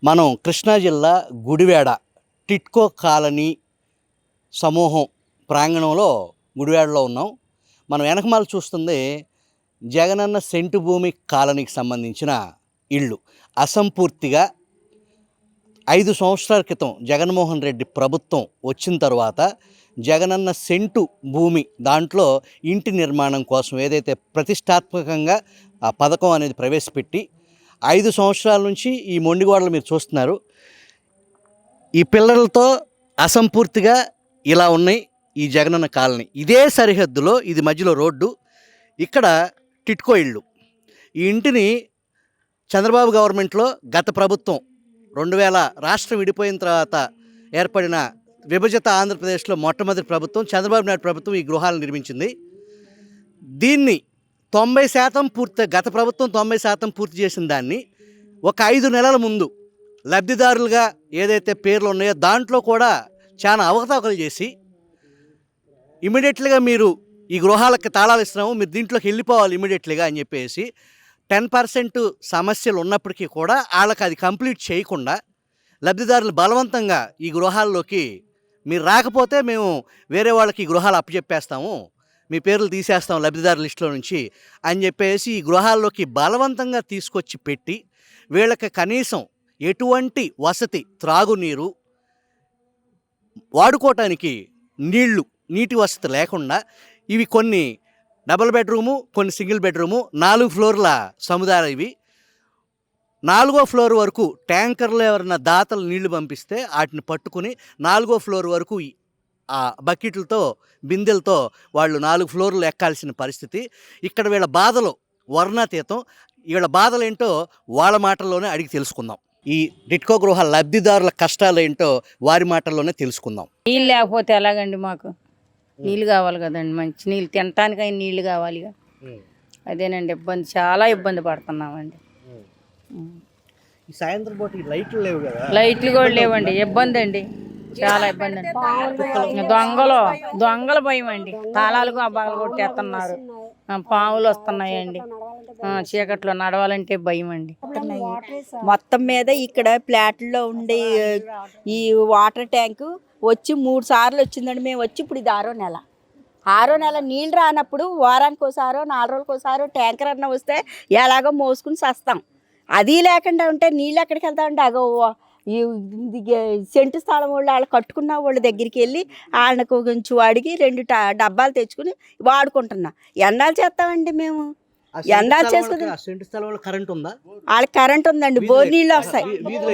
మనం కృష్ణా జిల్లా గుడివాడ టిట్కో కాలనీ సమూహం ప్రాంగణంలో గుడివాడలో ఉన్నాం. మనం వెనకమాల చూస్తుంది జగనన్న సెంటు భూమి కాలనీకి సంబంధించిన ఇళ్ళు. అసంపూర్తిగా 5 సంవత్సరాల క్రితం జగన్మోహన్ రెడ్డి ప్రభుత్వం వచ్చిన తర్వాత జగనన్న సెంటు భూమి దాంట్లో ఇంటి నిర్మాణం కోసం ఏదైతే ప్రతిష్టాత్మకంగా ఆ పథకం అనేది ప్రవేశపెట్టి 5 సంవత్సరాల నుంచి ఈ మొండిగోడలు మీరు చూస్తున్నారు. ఈ పిల్లలతో అసంపూర్తిగా ఇలా ఉన్నాయి ఈ జగనన్న కాలనీ. ఇదే సరిహద్దులో ఇది మధ్యలో రోడ్డు, ఇక్కడ టిట్కో ఇళ్ళు. ఈ ఇంటిని చంద్రబాబు గవర్నమెంట్లో గత ప్రభుత్వం 2000 రాష్ట్రం విడిపోయిన తర్వాత ఏర్పడిన విభజిత ఆంధ్రప్రదేశ్లో మొట్టమొదటి ప్రభుత్వం చంద్రబాబు నాయుడు ప్రభుత్వం ఈ గృహాలను నిర్మించింది. దీన్ని 90% పూర్తి, గత ప్రభుత్వం 90% పూర్తి చేసిన దాన్ని ఒక 5 నెలల ముందు లబ్ధిదారులుగా ఏదైతే పేర్లు ఉన్నాయో దాంట్లో కూడా చాలా అవకతవకలు చేసి ఇమీడియట్లీగా మీరు ఈ గృహాలకు తాళాలు ఇస్తున్నాము, మీరు దీంట్లోకి వెళ్ళిపోవాలి ఇమీడియట్లీగా అని చెప్పేసి 10% సమస్యలు ఉన్నప్పటికీ కూడా వాళ్ళకి అది కంప్లీట్ చేయకుండా లబ్ధిదారులు బలవంతంగా ఈ గృహాల్లోకి మీరు రాకపోతే మేము వేరే వాళ్ళకి ఈ గృహాలు అప్పచెప్పేస్తాము, మీ పేర్లు తీసేస్తాం లబ్ధిదారు లిస్టులో నుంచి అని చెప్పేసి ఈ గృహాల్లోకి బలవంతంగా తీసుకొచ్చి పెట్టి వీళ్ళకి కనీసం ఎటువంటి వసతి, త్రాగునీరు, వాడుకోవటానికి నీటి వసతి లేకుండా ఇవి కొన్ని డబుల్ బెడ్రూము, కొన్ని సింగిల్ బెడ్రూము, 4 ఫ్లోర్ల సముదాయం. ఇవి 4వ ఫ్లోర్ వరకు ట్యాంకర్లు ఎవరైనా దాతలు నీళ్లు పంపిస్తే వాటిని పట్టుకుని 4వ ఫ్లోర్ వరకు ఆ బకెట్లతో, బిందెలతో వాళ్ళు 4 ఫ్లోర్లు ఎక్కాల్సిన పరిస్థితి. ఇక్కడ వీళ్ళ బాధలు వర్ణాతీతం. వీళ్ళ బాధలు ఏంటో వాళ్ళ మాటల్లోనే అడిగి తెలుసుకుందాం. ఈ టిట్కో గృహ లబ్ధిదారుల కష్టాలు ఏంటో వారి మాటల్లోనే తెలుసుకుందాం. నీళ్ళు లేకపోతే ఎలాగండి? మాకు నీళ్ళు కావాలి కదండి, మంచి నీళ్ళు తినటానికైనా నీళ్ళు కావాలిగా. అదేనండి ఇబ్బంది, చాలా ఇబ్బంది పడుతున్నామండి. ఈ సాయంత్రం పూట లైట్లు లేవు కదా? లైట్లు కూడా లేవండి, ఇబ్బంది అండి, చాలా ఇబ్బంది అండి. దొంగల భయం అండి, తాళాలకు అబ్బాలు కొట్టేస్తున్నారు, పాములు వస్తున్నాయండి, చీకట్లో నడవాలంటే భయం అండి. మొత్తం మీద ఇక్కడ ఫ్లాట్లో ఉండే ఈ వాటర్ ట్యాంకు వచ్చి 3 సార్లు వచ్చిందండి. మేము వచ్చి ఇప్పుడు ఇది 6వ నెల నీళ్ళు రానప్పుడు వారానికి ఒకసారో 4 రోజులకు ఒకసారో ట్యాంకర్ అన్న వస్తే ఎలాగో మోసుకుని చస్తాం. అది లేకుండా ఉంటే నీళ్ళు ఎక్కడికి వెళ్తామంటే అగో ఈ సెంటు స్థలం వాళ్ళు కట్టుకున్న వాళ్ళ దగ్గరికి వెళ్ళి వాళ్ళని కొంచెం అడిగి 2 డబ్బాలు తెచ్చుకుని వాడుకుంటున్నాం. ఎన్నాళ్ళు చేస్తామండి మేము? ఎండాలు చేసుకుని వాళ్ళకి కరెంట్ ఉందండి, బోర్ నీళ్ళు వస్తాయి,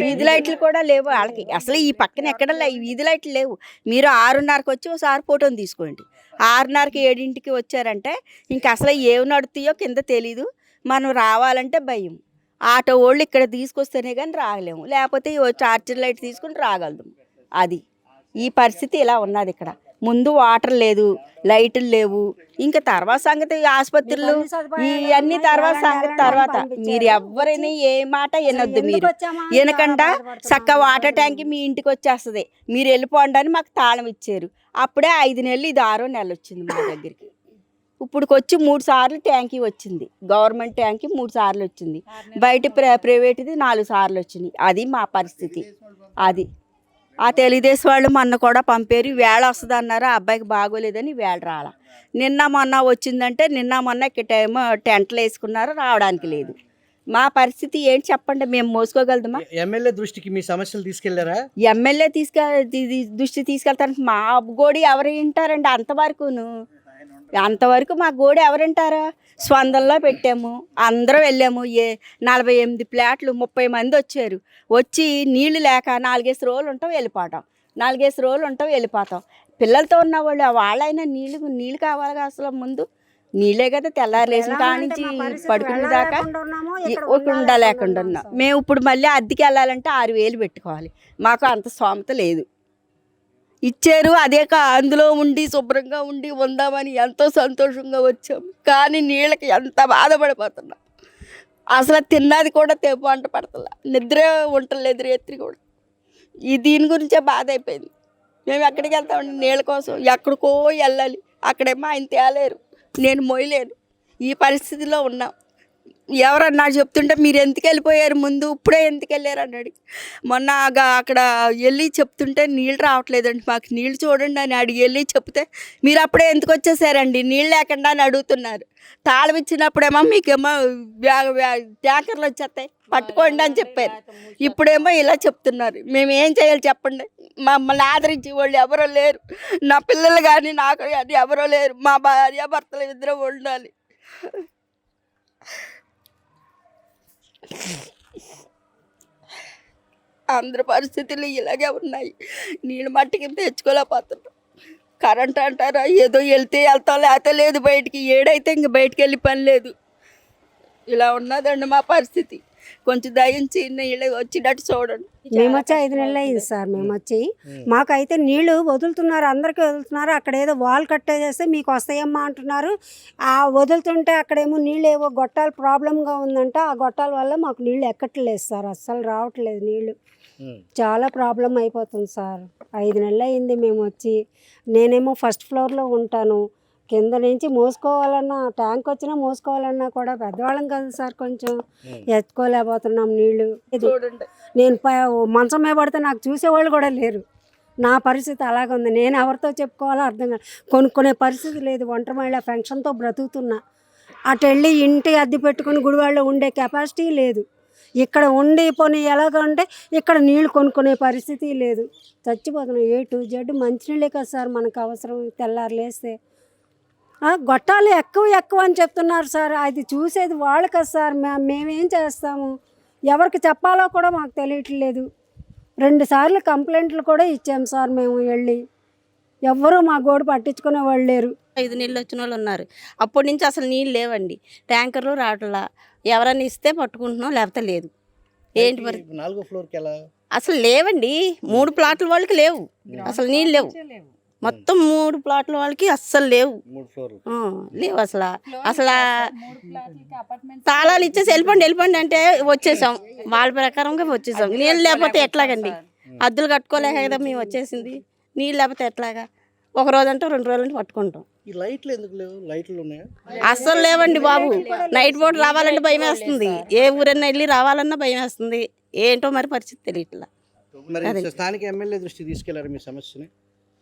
వీధి లైట్లు కూడా లేవు వాళ్ళకి. అసలు ఈ పక్కన ఎక్కడ వీధి లైట్లు లేవు. మీరు 6:30కి వచ్చి ఒకసారి ఫోటోని తీసుకోండి. 6:30కి 7ంటికి వచ్చారంటే ఇంక అసలు ఏమి నడుతాయో కింద తెలీదు. మనం రావాలంటే భయం. ఆటో వాళ్ళు ఇక్కడ తీసుకొస్తేనే కానీ రాగలేము, లేకపోతే చార్జర్ లైట్ తీసుకుని రాగలదు. అది ఈ పరిస్థితి ఇలా ఉన్నది ఇక్కడ. ముందు వాటర్ లేదు, లైట్లు లేవు, ఇంకా తర్వాత సంగతి ఆసుపత్రులు ఇవన్నీ తర్వాత సంగతి. తర్వాత మీరు ఎవరైనా ఏ మాట వినొద్దు. మీరు వినకుండా చక్క వాటర్ ట్యాంక్ మీ ఇంటికి వచ్చేస్తుంది, మీరు వెళ్ళిపోండి అని మాకు తాళం ఇచ్చారు. అప్పుడే 5 నెలలు, ఇది 6వ నెల వచ్చింది మా దగ్గరికి. ఇప్పుడుకొచ్చి 3 సార్లు ట్యాంకీ వచ్చింది. గవర్నమెంట్ ట్యాంకీ 3 సార్లు వచ్చింది, బయట ప్రైవేట్ది 4 సార్లు వచ్చింది. అది మా పరిస్థితి. అది ఆ తెలుగుదేశం వాళ్ళు మొన్న కూడా పంపారు, వేళ వస్తుంది అన్నారు. ఆ అబ్బాయికి బాగోలేదని వేళ రాల. నిన్న మొన్న వచ్చిందంటే నిన్న మొన్న ఇక్కడ టైం టెంట్లు వేసుకున్నారు, రావడానికి లేదు. మా పరిస్థితి ఏంటి చెప్పండి? మేము మోసుకోగలదమా? ఎమ్మెల్యే దృష్టికి మీ సమస్యలు తీసుకెళ్లారా? ఎమ్మెల్యే దృష్టి తీసుకెళ్తానికి మా గోడి ఎవరు వింటారండి? అంతవరకు మా గోడి ఎవరు వింటారా? స్పందనలో పెట్టాము, అందరం వెళ్ళాము. 48 ఫ్లాట్లు, 30 మంది వచ్చారు. వచ్చి నీళ్లు లేక 4 రోజులు ఉంటాం, వెళ్ళిపోతాం. 4 రోజులు ఉంటాం, వెళ్ళిపోతాం. పిల్లలతో ఉన్న వాళ్ళైనా నీళ్ళు కావాలి కదా. అసలు ముందు నీళ్ళే కదా. తెల్లారు లేచిన కానించి పడుకునే దాకా ఉండలేకుండా ఉన్నాం. మేము ఇప్పుడు మళ్ళీ అద్దెకి వెళ్ళాలంటే 6,000 పెట్టుకోవాలి. మాకు అంత స్తోమత లేదు. ఇచ్చారు, అదే అందులో ఉండి శుభ్రంగా ఉండి ఉందామని ఎంతో సంతోషంగా వచ్చాం. కానీ నీళ్ళకి ఎంత బాధపడిపోతున్నాం. అసలు తిన్నది కూడా వంట పడతలా, నిద్ర ఉండలేదు రాత్రి కూడా. దీని గురించే బాధ అయిపోయింది. మేము ఎక్కడికి వెళ్తామండి నీళ్ళ కోసం? ఎక్కడికో వెళ్ళాలి, అక్కడేమో ఆయన తేలేరు, నేను మోయలేను. ఈ పరిస్థితిలో ఉన్నాం. ఎవరన్నా చెప్తుంటే మీరు ఎందుకు వెళ్ళిపోయారు ముందు, ఇప్పుడే ఎందుకు వెళ్ళారు అన్నాడు. మొన్న అక్కడ వెళ్ళి చెప్తుంటే నీళ్ళు రావట్లేదండి, మాకు నీళ్ళు చూడండి అని అడిగి వెళ్ళి చెప్తే మీరు అప్పుడే ఎందుకు వచ్చేసారండి నీళ్ళు లేకుండా అని అడుగుతున్నారు. తాళం ఇచ్చినప్పుడేమో మీకేమో ట్యాంకర్లు వచ్చేస్తాయి పట్టుకోండి అని చెప్పారు. ఇప్పుడేమో ఇలా చెప్తున్నారు. మేము ఏం చేయాలి చెప్పండి? మమ్మల్ని ఆదరించి వాళ్ళు ఎవరో లేరు, నా పిల్లలు కానీ నాకు కానీ ఎవరో లేరు. మా భార్య భర్తలు ఇద్దరు ఉండాలి. అందరి పరిస్థితులు ఇలాగే ఉన్నాయి. నీళ్ళు మట్టికి తెచ్చుకోలేకపోతున్నాం. కరెంట్ అంటారా, ఏదో వెళ్తే వెళ్తాం లేకపోతే లేదు. బయటికి ఏడైతే ఇంక బయటికి వెళ్ళి పని లేదు. ఇలా ఉన్నదండి మా పరిస్థితి. కొంచెం దయించి నీళ్ళు వచ్చినట్టు చూడండి. మేము వచ్చి 5 నెలలు అయింది సార్. మేము వచ్చి మాకైతే నీళ్లు వదులుతున్నారు, అందరికీ వదులుతున్నారు. అక్కడ ఏదో వాల్ కట్టేసేస్తే మీకు వస్తాయమ్మా అంటున్నారు. ఆ వదులుతుంటే అక్కడేమో నీళ్ళు ఏవో గొట్టాలు ప్రాబ్లంగా ఉందంట. ఆ గొట్టాల వల్ల మాకు నీళ్ళు ఎక్కట్లేదు సార్, అస్సలు రావట్లేదు నీళ్ళు. చాలా ప్రాబ్లం అయిపోతుంది సార్. 5 నెలలు అయింది మేము వచ్చి. నేనేమో ఫస్ట్ ఫ్లోర్లో ఉంటాను. కింద నుంచి మోసుకోవాలన్నా, ట్యాంక్ వచ్చినా మోసుకోవాలన్నా కూడా పెద్దవాళ్ళం కదా సార్, కొంచెం ఎత్తుకోలేకపోతున్నాం నీళ్ళు. చూడండి, నేను మంచం మీద పడితే నాకు చూసేవాళ్ళు కూడా లేరు. నా పరిస్థితి అలాగే ఉంది. నేను ఎవరితో చెప్పుకోవాలో అర్థం కాదు. కొనుక్కునే పరిస్థితి లేదు. ఒంటరి మహిళ పెన్షన్తో బ్రతుకుతున్నా. అటు వెళ్ళి ఇంటి అద్దె పెట్టుకుని గుడివాడలో ఉండే కెపాసిటీ లేదు. ఇక్కడ ఉండి పోనీ ఎలాగంటే ఇక్కడ నీళ్లు కొనుక్కునే పరిస్థితి లేదు. చచ్చిపోతున్నాం. A to Z మంచినీళ్ళే కదా సార్ మనకు అవసరం. తెల్లారు లేస్తే గొట్టాలు ఎక్కువ అని చెప్తున్నారు సార్. అది చూసేది వాళ్ళు కదా సార్. మేమేం చేస్తాము? ఎవరికి చెప్పాలో కూడా మాకు తెలియట్లేదు. 2 సార్లు కంప్లైంట్లు కూడా ఇచ్చాము సార్ మేము వెళ్ళి. ఎవ్వరూ మా గోడు పట్టించుకునే వాళ్ళు లేరు. 5 నీళ్ళు వచ్చిన వాళ్ళు ఉన్నారు. అప్పటి నుంచి అసలు నీళ్ళు లేవండి. ట్యాంకర్లు రావట్లా. ఎవరన్నా ఇస్తే పట్టుకుంటున్నాం, లేకపోతే లేదు. ఏంటి మరి 4వ ఫ్లోర్కి ఎలా? అసలు లేవండి. 3 ప్లాట్ల వాళ్ళకి లేవు, అసలు నీళ్ళు లేవు. మొత్తం 3 ప్లాట్ల వాళ్ళకి అస్సలు లేవు. 3 ఫ్లోర్లు లేవు అసలు. తాళాలు ఇచ్చేసి వెళ్ళిపోండి అంటే వచ్చేసాం. వాళ్ళ ప్రకారంగా వచ్చేసాం. నీళ్ళు లేకపోతే ఎట్లాగండి? అద్దులు కట్టుకోలేక కదా మేము వచ్చేసింది. నీళ్ళు లేకపోతే ఎట్లాగా? 1 రోజు అంటే 2 రోజులు అంటే పట్టుకుంటాం. ఈ లైట్లు ఎందుకు లేవు? లైట్లు ఉన్నాయా? అస్సలు లేవండి బాబు. నైట్ పూట రావాలంటే భయం వేస్తుంది. ఏ ఊరన్నా వెళ్ళి రావాలన్నా భయం వేస్తుంది. ఏంటో మరి పరిస్థితి తెలియట్లా. మరి స్థానిక ఎమ్మెల్యే దృష్టికి తీసుకెళ్లారు మీ సమస్యని?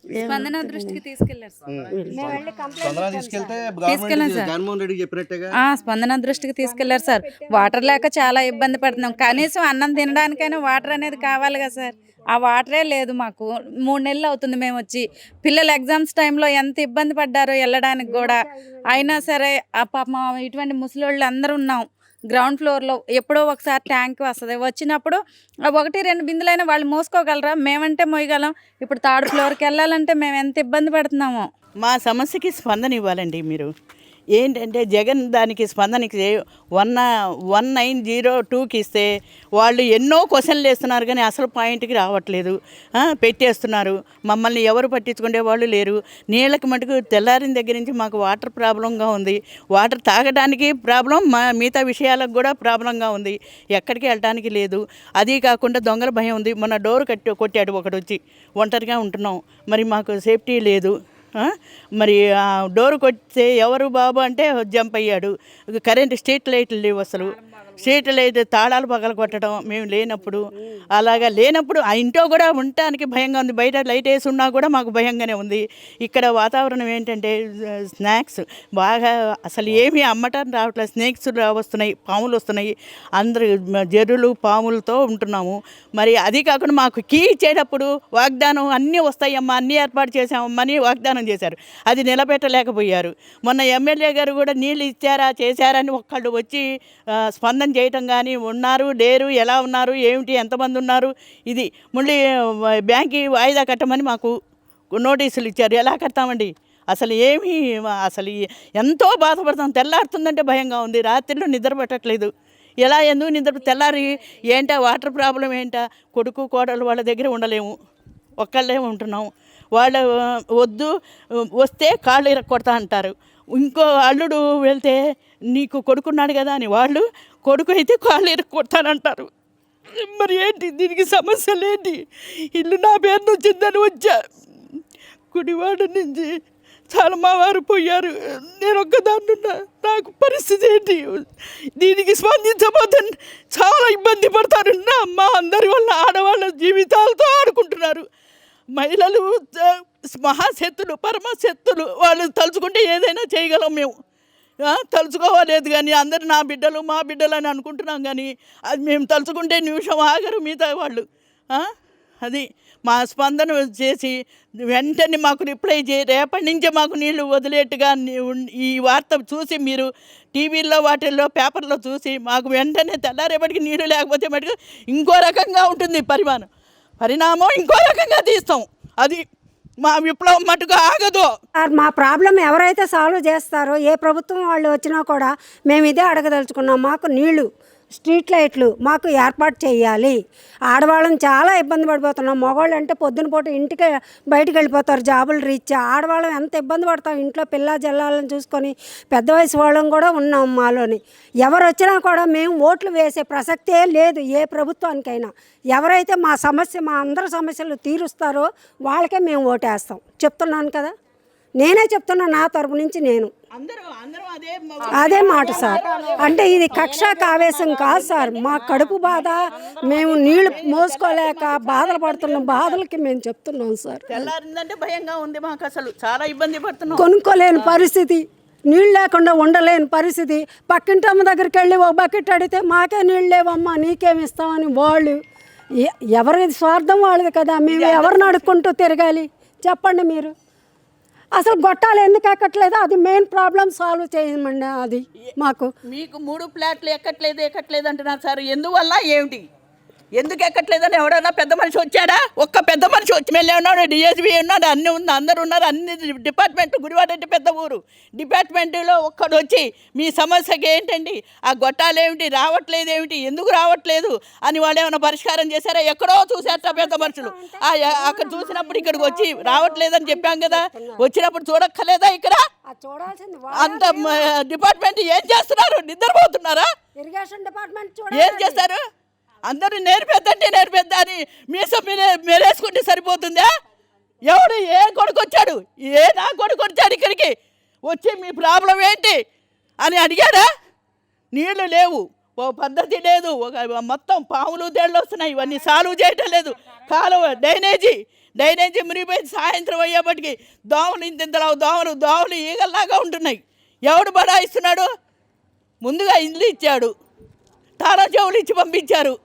స్పందన దృష్టికి తీసుకెళ్లారు సార్. స్పందన తీసుకెళ్తే జగన్మోహన్ రెడ్డి చెప్పినట్టుగా స్పందన దృష్టికి తీసుకెళ్లారు సార్. వాటర్ లేక చాలా ఇబ్బంది పడుతున్నాం. కనీసం అన్నం తినడానికైనా వాటర్ అనేది కావాలి కదా సార్. ఆ వాటరే లేదు మాకు. 3 నెలలు అవుతుంది మేము వచ్చి. పిల్లలు ఎగ్జామ్స్ టైంలో ఎంత ఇబ్బంది పడ్డారో వెళ్ళడానికి కూడా. అయినా సరే ఆ పాపం ఇటువంటి ముసలోళ్ళు అందరూ ఉన్నాం గ్రౌండ్ ఫ్లోర్లో. ఎప్పుడో ఒకసారి ట్యాంక్ వస్తుంది. వచ్చినప్పుడు 1-2 బిందులైనా వాళ్ళు మోసుకోగలరా? మేమంటే మోయగలం. ఇప్పుడు 3rd ఫ్లోర్కి వెళ్ళాలంటే మేము ఎంత ఇబ్బంది పడుతున్నామో. మా సమస్యకి స్పందన ఇవ్వాలండి మీరు. ఏంటంటే జగన్ దానికి స్పందనకి 1902కి ఇస్తే వాళ్ళు ఎన్నో క్వశ్చన్లు వేస్తున్నారు కానీ అసలు పాయింట్కి రావట్లేదు. పెట్టేస్తున్నారు. మమ్మల్ని ఎవరు పట్టించుకునే వాళ్ళు లేరు. నీళ్ళకి మటుకు తెల్లారిన దగ్గర నుంచి మాకు వాటర్ ప్రాబ్లంగా ఉంది. వాటర్ తాగడానికి ప్రాబ్లం, మిగతా విషయాలకు కూడా ప్రాబ్లంగా ఉంది. ఎక్కడికి వెళ్ళడానికి లేదు. అది కాకుండా దొంగల భయం ఉంది. మొన్న డోర్ కొట్టాడు ఒకడు వచ్చి. ఒంటరిగా ఉంటున్నాం. మరి మాకు సేఫ్టీ లేదు. మరి డోర్ కొడితే ఎవరు బాబు అంటే జంప్ అయ్యాడు. కరెంట్ స్ట్రీట్ లైట్లు లేవు అసలు. స్ట్రీట్ లైట్ తాళాలు పగల కొట్టడం మేము లేనప్పుడు. అలాగా లేనప్పుడు ఆ ఇంట్లో కూడా ఉండటానికి భయంగా ఉంది. బయట లైట్ వేసి ఉన్నా కూడా మాకు భయంగానే ఉంది. ఇక్కడ వాతావరణం ఏంటంటే స్నాక్స్ బాగా అసలు ఏమీ అమ్మటానికి రావట్లేదు. స్నేక్స్ వస్తున్నాయి, పాములు వస్తున్నాయి. అందరు జర్రులు పాములతో ఉంటున్నాము. మరి అది కాకుండా మాకు కీ ఇచ్చేటప్పుడు వాగ్దానం అన్నీ వస్తాయమ్మా, అన్నీ ఏర్పాటు చేసామమ్మా అని వాగ్దానం చేశారు. అది నిలబెట్టలేకపోయారు. మొన్న ఎమ్మెల్యే గారు కూడా నీళ్ళు ఇచ్చారా చేశారని ఒక్కళ్ళు వచ్చి స్పందన చేయటం కానీ ఉన్నారు లేరు, ఎలా ఉన్నారు, ఏమిటి, ఎంతమంది ఉన్నారు, ఇది మళ్ళీ బ్యాంక్కి వాయిదా కట్టమని మాకు నోటీసులు ఇచ్చారు. ఎలా కడతామండి? అసలు ఏమీ అసలు ఎంతో బాధపడతాం. తెల్లారుతుందంటే భయంగా ఉంది. రాత్రిలో నిద్ర పట్టట్లేదు. ఎందుకు నిద్ర? తెల్లారి ఏంటా వాటర్ ప్రాబ్లం ఏంటా? కొడుకు కోడలు వాళ్ళ దగ్గర ఉండలేము, ఒక్కళ్ళే ఉంటున్నాం. వాళ్ళు వస్తే కాళ్ళు ఇరక్కొడతా అంటారు. ఇంకో అల్లుడు వెళ్తే నీకు కొడుకున్నాడు కదా అని వాళ్ళు కొడుకు అయితే కాళ్ళు ఇరక్కొడతానంటారు. మరి ఏంటి దీనికి సమస్యలు ఏంటి? ఇల్లు నా పేరును వచ్చిందని వచ్చా. గుడివాడ నుంచి చాలా మా వారు పోయారు, నేను ఒక్కదాన్ని ఉన్నా. నాకు పరిస్థితి ఏంటి? దీనికి స్పందించబోతే చాలా ఇబ్బంది పడతారు. మా అందరి వల్ల ఆడవాళ్ళ జీవితాలతో ఆడుకుంటున్నారు. మహిళలు మహాశక్తులు, పరమశక్తులు. వాళ్ళు తలుచుకుంటే ఏదైనా చేయగలం మేము. తలుచుకోవలేదు కానీ అందరు నా బిడ్డలు మా బిడ్డలు అని అనుకుంటున్నాం, కానీ అది మేము తలుచుకుంటే నిమిషం ఆగరు మిగతా వాళ్ళు. అది మా స్పందన చేసి వెంటనే మాకు రిప్లై చేయి. రేపటి నుంచే మాకు నీళ్లు వదిలేట్టుగా ఈ వార్త చూసి మీరు టీవీల్లో వాటిల్లో పేపర్లో చూసి మాకు వెంటనే తెల్లారేపటికి నీళ్లు లేకపోతే మటుకు ఇంకో రకంగా ఉంటుంది పరిణామం ఇంకో రకంగా తీస్తాం. అది మా విప్లవం మటుకు ఆగదు. మా ప్రాబ్లం ఎవరైతే సాల్వ్ చేస్తారో, ఏ ప్రభుత్వం వాళ్ళు వచ్చినా కూడా మేము ఇదే అడగదలుచుకున్నాం. మాకు నీళ్లు, స్ట్రీట్ లైట్లు మాకు ఏర్పాటు చేయాలి. ఆడవాళ్ళని చాలా ఇబ్బంది పడిపోతున్నాం. మగవాళ్ళు అంటే పొద్దున పూట ఇంటికి బయటికి వెళ్ళిపోతారు జాబులు రీత్యా. ఆడవాళ్ళం ఎంత ఇబ్బంది పడతాం, ఇంట్లో పిల్ల జల్లాలను చూసుకొని. పెద్ద వయసు వాళ్ళం కూడా ఉన్నాం మాలోని. ఎవరు వచ్చినా కూడా మేము ఓట్లు వేసే ప్రసక్తే లేదు ఏ ప్రభుత్వానికైనా. ఎవరైతే మా అందరి సమస్యలు తీరుస్తారో వాళ్ళకే మేము ఓటేస్తాం. చెప్తున్నాను కదా, నేనే చెప్తున్నా నా తరపు నుంచి. నేను అదే మాట సార్. అంటే ఇది కక్షాకు ఆవేశం కాదు సార్. మా కడుపు బాధ, మేము నీళ్లు మోసుకోలేక బాధలు పడుతున్నాం. బాధలకి మేము చెప్తున్నాం సార్. తెల్లారిందంటే భయంగా ఉంది మాకు, అసలు చాలా ఇబ్బంది పడుతున్నాం. కొనుక్కోలేని పరిస్థితి, నీళ్ళు లేకుండా ఉండలేని పరిస్థితి. పక్కింటి అమ్మ దగ్గరికి వెళ్ళి ఒక బకెట్ అడిగితే మాకే నీళ్ళు లేవమ్మా నీకేమి ఇస్తామని వాళ్ళు. ఎవరి స్వార్థం వాళ్ళది కదా. మేము ఎవరిని అడుక్కుంటూ తిరగాలి చెప్పండి మీరు. అసలు గొట్టాలు ఎందుకు ఎక్కట్లేదు, అది మెయిన్ ప్రాబ్లం సాల్వ్ చేయమండి. అది మాకు మీకు 3 ఫ్లాట్లు ఎక్కట్లేదు అంటున్నారు సార్. ఎందువల్ల ఏమిటి? ఎందుకు ఎక్కట్లేదని ఎవడన్నా పెద్ద మనిషి వచ్చాడా? ఒక్క పెద్ద మనిషి వచ్చి వెళ్ళి ఉన్నాడు, డిఎస్పీ ఉన్నాడు, అన్నీ ఉంది, అందరు ఉన్నారు. అన్ని డిపార్ట్మెంట్, గుడివాడ అంటే పెద్ద ఊరు, డిపార్ట్మెంట్లో ఒక్కడు వచ్చి మీ సమస్యకి ఏంటండి, ఆ గొట్టాలు ఏమిటి, రావట్లేదు ఏమిటి, ఎందుకు రావట్లేదు అని వాళ్ళు ఏమైనా పరిష్కారం చేశారా? ఎక్కడో చూసేట పెద్ద మనుషులు. అక్కడ చూసినప్పుడు ఇక్కడికి వచ్చి రావట్లేదని చెప్పాం కదా, వచ్చినప్పుడు చూడక్కర్లేదా? ఇక్కడ అంత డిపార్ట్మెంట్ ఏం చేస్తున్నారు? నిద్రపోతున్నారా? ఇరిగేషన్ డిపార్ట్మెంట్ ఏం చేస్తారు? అందరూ నేర్పేద్దా అని మీసం మేరేసుకుంటే సరిపోతుందా? ఎవడు ఏ కొడుకు వచ్చాడు, నా కొడుకు వచ్చాడు ఇక్కడికి వచ్చి మీ ప్రాబ్లం ఏంటి అని అడిగాడా? నీళ్లు లేవు, ఓ పద్ధతి లేదు, ఒక మొత్తం పాములు తేళ్ళు వస్తున్నాయి, ఇవన్నీ సాల్వ్ చేయటం లేదు. కాలువ డ్రైనేజీ మునిగిపోయి సాయంత్రం అయ్యేపటికి దోమలు ఈగల్లాగా ఉంటున్నాయి. ఎవడు బడాయిస్తున్నాడు? ముందుగా ఇల్లు ఇచ్చాడు, తాళం చెవులు ఇచ్చి పంపించారు.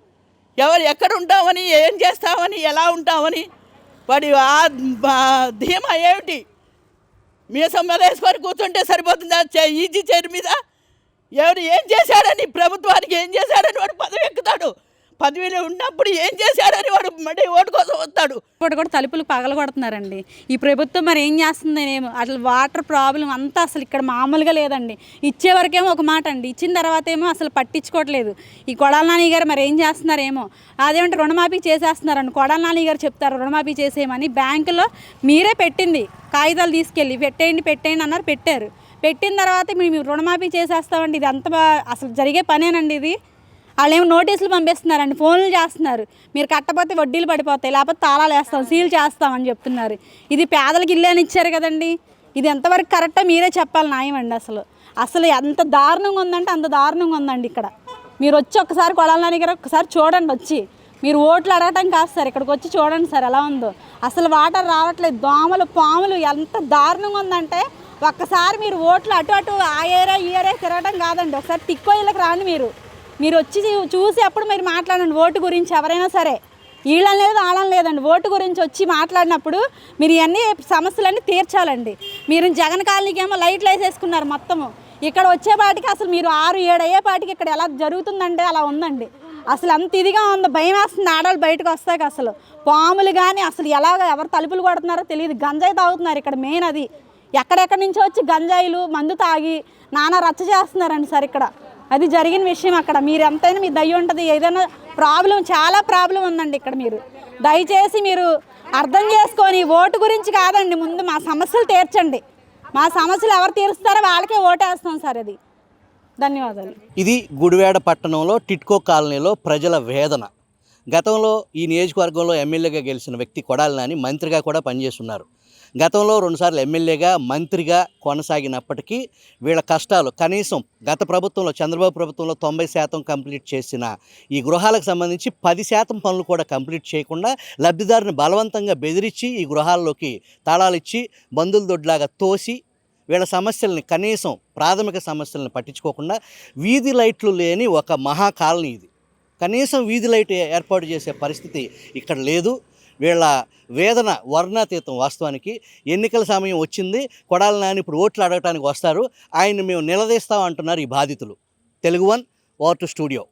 ఎవరు ఎక్కడ ఉంటామని, ఏం చేస్తామని, ఎలా ఉంటామని వాడి ధీమా ఏమిటి? మీసం మీద వేసుకొని కూర్చుంటే సరిపోతుందా? ఈజీ చైర్ మీద ఎవరు ఏం చేశాడని, ప్రభుత్వానికి ఏం చేశాడని వాడు పదవి ఎక్కుతాడు. పదవిలో ఉన్నప్పుడు ఏం చేశాడని వాడు మళ్ళీ ఓటు కోసం వస్తాడు. ఇప్పుడు కూడా తలుపులు పగలగొడుతున్నారండి ఈ ప్రభుత్వం. మరి ఏం చేస్తుందనేమో. అసలు వాటర్ ప్రాబ్లం అంతా అసలు ఇక్కడ మామూలుగా లేదండి. ఇచ్చే వరకేమో ఒక మాట అండి, ఇచ్చిన తర్వాత ఏమో అసలు పట్టించుకోవట్లేదు. ఈ కొడాల నాని గారు మరి ఏం చేస్తున్నారేమో. అదేమంటే రుణమాఫీ చేసేస్తున్నారండి. కొడాల నాని గారు చెప్తారు రుణమాఫీ చేసేయమని. బ్యాంకులో మీరే పెట్టింది కాగితాలు తీసుకెళ్ళి పెట్టేయండి అన్నారు, పెట్టారు. పెట్టిన తర్వాత మేము రుణమాఫీ చేసేస్తామండి. ఇది అంత అసలు జరిగే పనేనండి ఇది. వాళ్ళు ఏమో నోటీసులు పంపిస్తున్నారండి, ఫోన్లు చేస్తున్నారు, మీరు కట్టకపోతే వడ్డీలు పడిపోతాయి, లేకపోతే తాళాలు వేస్తాం, సీల్ చేస్తామని చెప్తున్నారు. ఇది పేదలకు ఇల్లు అని ఇచ్చారు కదండి. ఇది ఎంతవరకు కరెక్టో మీరే చెప్పాలి. న్యాయమండి. అసలు ఎంత దారుణంగా ఉందంటే అంత దారుణంగా ఉందండి ఇక్కడ. మీరు వచ్చి ఒకసారి కొడాల నాని గారు ఒకసారి చూడండి. వచ్చి మీరు ఓట్లు అడగటం కాదు సార్, ఇక్కడికి వచ్చి చూడండి సార్ ఎలా ఉందో. అసలు వాటర్ రావట్లేదు, దోమలు పాములు ఎంత దారుణంగా ఉందంటే ఒక్కసారి మీరు ఓట్లు అటు ఆ ఏరియా ఈ ఏరియా తిరగటం కాదండి. ఒకసారి తిక్కోయిళ్ళకి రాండి. మీరు వచ్చి చూసి అప్పుడు మీరు మాట్లాడండి ఓటు గురించి. ఎవరైనా సరే వీళ్ళని లేదు వాళ్ళని లేదండి, ఓటు గురించి వచ్చి మాట్లాడినప్పుడు మీరు ఇవన్నీ సమస్యలన్నీ తీర్చాలండి. మీరు జగన్ కాలనీకి ఏమో లైట్లు వేసేసుకున్నారు మొత్తము. ఇక్కడ వచ్చేపాటికి అసలు మీరు 6-7 అయ్యేపాటికి ఇక్కడ ఎలా జరుగుతుందంటే అలా ఉందండి. అసలు అంత ఇదిగా ఉంది, భయం వేస్తుంది ఆడవాళ్ళు బయటకు వస్తాక. అసలు పాములు కానీ అసలు ఎవరు తలుపులు కొడుతున్నారో తెలియదు. గంజాయి తాగుతున్నారు ఇక్కడ మెయిన్. అది ఎక్కడెక్కడి నుంచో వచ్చి గంజాయిలు మందు తాగి నానా రచ్చ చేస్తున్నారండి సార్ ఇక్కడ. అది జరిగిన విషయం అక్కడ. మీరు ఎంతైనా మీ దయ ఉంటుంది. ఏదైనా ప్రాబ్లం, చాలా ప్రాబ్లం ఉందండి ఇక్కడ. మీరు దయచేసి మీరు అర్థం చేసుకొని ఓటు గురించి కాదండి, ముందు మా సమస్యలు తీర్చండి. మా సమస్యలు ఎవరు తీరుస్తారో వాళ్ళకే ఓటేస్తాం సార్. అది ధన్యవాదాలు. ఇది గుడివాడ పట్టణంలో టిట్కో కాలనీలో ప్రజల వేదన. గతంలో ఈ నియోజకవర్గంలో ఎమ్మెల్యేగా గెలిచిన వ్యక్తి కొడాలి నాని మంత్రిగా కూడా పనిచేస్తున్నారు. గతంలో 2 సార్లు ఎమ్మెల్యేగా మంత్రిగా కొనసాగినప్పటికీ వీళ్ళ కష్టాలు కనీసం గత ప్రభుత్వంలో చంద్రబాబు ప్రభుత్వంలో 90% కంప్లీట్ చేసిన ఈ గృహాలకు సంబంధించి 10% పనులు కూడా కంప్లీట్ చేయకుండా లబ్ధిదారుని బలవంతంగా బెదిరించి ఈ గృహాల్లోకి తాళాలు ఇచ్చి బంధుల దొడ్లాగా తోసి వీళ్ళ సమస్యల్ని కనీసం ప్రాథమిక సమస్యలను పట్టించుకోకుండా వీధి లైట్లు లేని ఒక మహా కాలనీ ఇది. కనీసం వీధి లైట్ ఏర్పాటు చేసే పరిస్థితి ఇక్కడ లేదు. వీళ్ళ వేదన వర్ణాతీతం. వాస్తవానికి ఎన్నికల సమయం వచ్చింది, కొడాలి నాని ఇప్పుడు ఓట్లు అడగటానికి వస్తారు, ఆయన్ని మేము నిలదీస్తాం అంటున్నారు ఈ బాధితులు. Telugu one over to studio.